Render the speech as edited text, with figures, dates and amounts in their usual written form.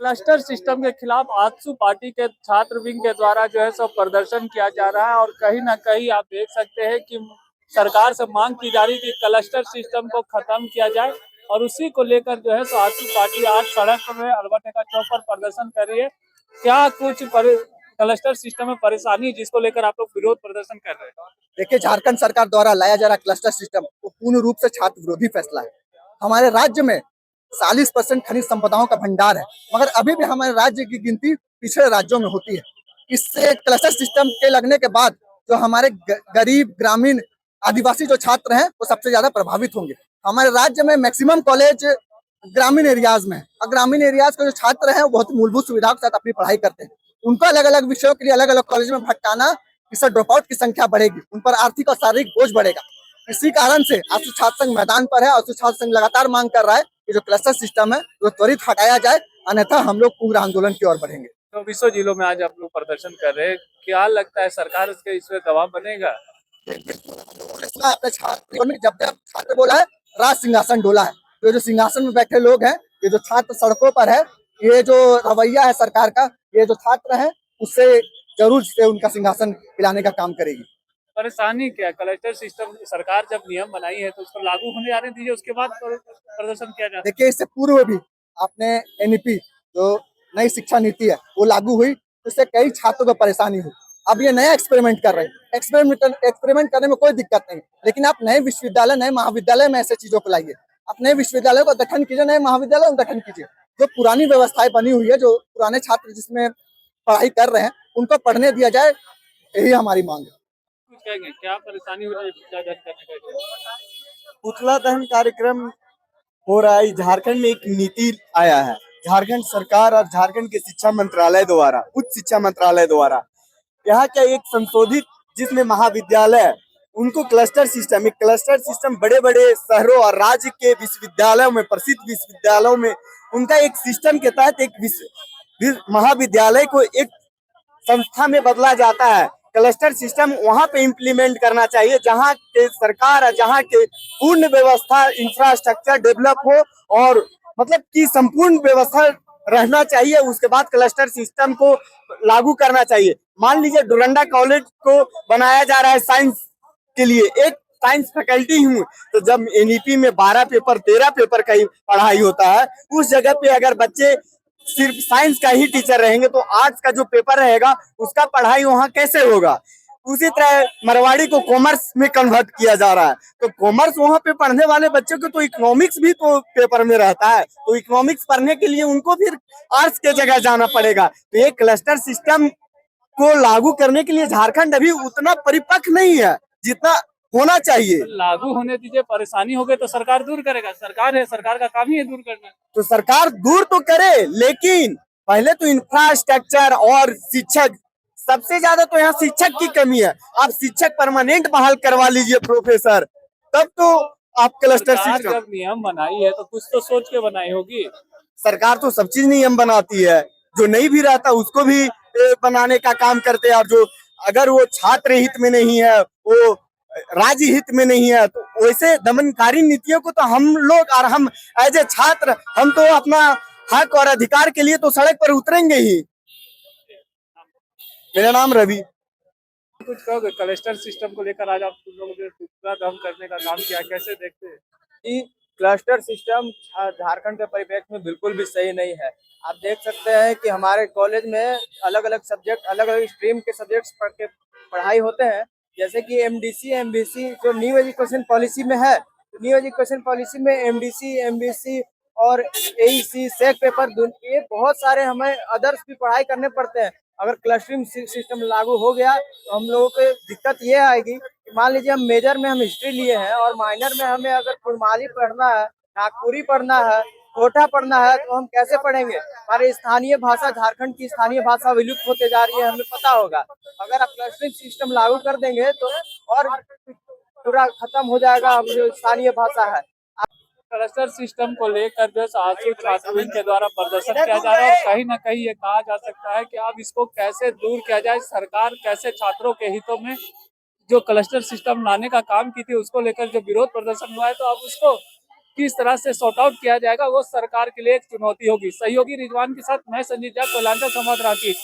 Cluster system के खिलाफ AJSU party के छात्र विंग के द्वारा जो है सब प्रदर्शन किया जा रहा है और कहीं ना कहीं आप देख सकते हैं कि सरकार से मांग की जा रही कि क्लस्टर सिस्टम को खत्म किया जाए और उसी को लेकर जो है सो आजसू पार्टी आज सड़क में अल्बर्ट चौक पर प्रदर्शन कर रही है। क्या कुछ क्लस्टर सिस्टम में परेशानी जिसको लेकर आप लोग विरोध प्रदर्शन कर रहे हैं? देखिए, झारखंड सरकार द्वारा लाया जा रहा क्लस्टर सिस्टम वो पूर्ण रूप से छात्र विरोधी फैसला है। हमारे राज्य में 40% खनिज संपदाओं का भंडार है, मगर अभी भी हमारे राज्य की गिनती पिछड़े राज्यों में होती है। इससे क्लस्टर सिस्टम के लगने के बाद जो हमारे गरीब ग्रामीण आदिवासी जो छात्र हैं वो सबसे ज्यादा प्रभावित होंगे। हमारे राज्य में मैक्सिमम कॉलेज ग्रामीण एरियाज में है और ग्रामीण एरियाज के जो छात्र हैं वो बहुत मूलभूत सुविधाओं के साथ अपनी पढ़ाई करते हैं। उनको अलग अलग विषयों के लिए अलग अलग कॉलेज में भटकाना, इससे ड्रॉप आउट की संख्या बढ़ेगी, उन पर आर्थिक और शारीरिक बोझ बढ़ेगा। इसी कारण से आजसू छात्र संघ मैदान पर है। आजसू छात्र संघ लगातार मांग कर रहा है कि जो क्लस्टर सिस्टम है वो त्वरित हटाया जाए, अन्यथा हम लोग उग्र आंदोलन की ओर बढ़ेंगे। तो 20 जिलों में आज आप लोग प्रदर्शन कर रहे हैं, क्या लगता है सरकार इसके इसमें दबाव बनेगा? अपने छात्रों में जब जब छात्र बोला है राज सिंहासन डोला है, तो जो सिंहासन में बैठे लोग हैं, ये जो छात्र सड़कों पर है, ये जो रवैया है सरकार का, ये जो छात्र है उससे जरूर से उनका सिंहासन हिलाने का काम करेगी। परेशानी क्या? क्लस्टर सिस्टम सरकार जब नियम बनाई है तो उसको लागू होने आने दीजिए, उसके बाद प्रदर्शन किया जाए। देखिए, इससे पूर्व भी आपने एनईपी जो नई शिक्षा नीति है वो लागू हुई, इससे कई छात्रों को परेशानी हुई। अब ये नया एक्सपेरिमेंट कर रहे हैं। एक्सपेरिमेंट करने में कोई दिक्कत नहीं, लेकिन आप नए विश्वविद्यालय नए महाविद्यालय में ऐसे चीजों को लाइए। आप नए विश्वविद्यालय को गठन कीजिए, नए महाविद्यालय का गठन कीजिए। जो पुरानी व्यवस्थाएं बनी हुई है, जो पुराने छात्र जिसमें पढ़ाई कर रहे हैं उनको पढ़ने दिया जाए, यही हमारी मांग है। कुछ कहेंगे क्या परेशानी हो रही है क्या करने का? पुतला दहन कार्यक्रम हो रहा है। झारखंड में एक नीति आया है, झारखंड सरकार और झारखंड के शिक्षा मंत्रालय द्वारा, उच्च शिक्षा मंत्रालय द्वारा यहाँ का एक संशोधित जिसमें महाविद्यालय उनको क्लस्टर सिस्टम, एक क्लस्टर सिस्टम बड़े बड़े शहरों और राज्य के विश्वविद्यालयों में, प्रसिद्ध विश्वविद्यालयों में उनका एक सिस्टम के तहत एक महाविद्यालय को एक संस्था में बदला जाता है। क्लस्टर सिस्टम वहां पे इम्प्लीमेंट करना चाहिए जहां के सरकार और जहां के पूर्ण व्यवस्था इंफ्रास्ट्रक्चर डेवलप हो और मतलब कि संपूर्ण व्यवस्था रहना चाहिए। उसके बाद क्लस्टर सिस्टम को लागू करना चाहिए। मान लीजिए डोरंडा कॉलेज को बनाया जा रहा है साइंस के लिए, एक साइंस फैकल्टी हूँ, तो जब एनईपी में 12 पेपर 13 पेपर का ही पढ़ाई होता है, उस जगह पे अगर बच्चे सिर्फ साइंस का ही टीचर रहेंगे तो आर्ट्स का जो पेपर रहेगा उसका पढ़ाई वहाँ कैसे होगा। उसी तरह मरवाड़ी को कॉमर्स में कन्वर्ट किया जा रहा है, तो कॉमर्स वहाँ पे पढ़ने वाले बच्चों को तो इकोनॉमिक्स भी तो पेपर में रहता है, तो इकोनॉमिक्स पढ़ने के लिए उनको फिर आर्ट्स के जगह जाना पड़ेगा। तो ये क्लस्टर सिस्टम को लागू करने के लिए झारखंड अभी उतना परिपक्व नहीं है जितना होना चाहिए। लागू होने दीजिए, परेशानी हो गई तो सरकार दूर करेगा। सरकार है, सरकार का काम ही है दूर करना। तो सरकार दूर तो करे, लेकिन पहले तो इंफ्रास्ट्रक्चर और शिक्षक, सबसे ज्यादा तो यहाँ शिक्षक की कमी है। आप शिक्षक परमानेंट बहाल करवा लीजिए प्रोफेसर, तब तो आप क्लस्टर सिस्टम। जब नियम बनाई है तो कुछ तो सोच के बनाई होगी। सरकार तो सब चीज नियम बनाती है, जो नहीं भी रहता उसको भी बनाने का काम करते हैं। और जो अगर वो छात्र हित में नहीं है, वो राज्य हित में नहीं है, तो वैसे दमनकारी नीतियों को तो हम लोग और हम एज ए छात्र हम तो अपना हक और अधिकार के लिए तो सड़क पर उतरेंगे ही। मेरा नाम रवि। कुछ कहोगे क्लस्टर सिस्टम को लेकर? आज आप लोगों ने पुतला दहन करने का काम किया, कैसे देखते हैं? कि क्लस्टर सिस्टम झारखंड के परिप्रेक्ष्य में बिल्कुल भी सही नहीं है। आप देख सकते हैं कि हमारे कॉलेज में अलग अलग सब्जेक्ट, अलग अलग स्ट्रीम के सब्जेक्ट्स पढ़ाई होते हैं, जैसे कि एमडीसी, एमबीसी जो न्यू एजुकेशन पॉलिसी में है। न्यू एजुकेशन पॉलिसी में एमडीसी, एमबीसी और एईसी, सेक पेपर, ये बहुत सारे हमें अदर्स भी पढ़ाई करने पड़ते हैं। अगर क्लस्टरिंग सिस्टम लागू हो गया तो हम लोगों को दिक्कत ये आएगी कि मान लीजिए हम मेजर में हम हिस्ट्री लिए हैं और माइनर में हमें अगर कुड़माली पढ़ना है, नागपुरी पढ़ना है, कोटा पढ़ना है, तो हम कैसे पढ़ेंगे? हमारी स्थानीय भाषा, झारखंड की स्थानीय भाषा विलुप्त होते जा रही है, हमें पता होगा। अगर आप क्लस्टरिंग सिस्टम लागू कर देंगे तो और पूरा खत्म हो जाएगा हम जो स्थानीय भाषा है। क्लस्टर सिस्टम को लेकर जो आजसू छात्र के द्वारा प्रदर्शन किया जा रहा है और कहीं ना कहीं ये कहा जा सकता है कि अब इसको कैसे दूर किया जाए। सरकार कैसे छात्रों के हितों में जो क्लस्टर सिस्टम लाने का काम की थी उसको लेकर जो विरोध प्रदर्शन हुआ है, तो अब उसको किस तरह से सॉर्ट आउट किया जाएगा वो सरकार के लिए एक चुनौती होगी। सहयोगी रिजवान के साथ मैं संजीत झा, कोयलांचल संवाददाता रांची।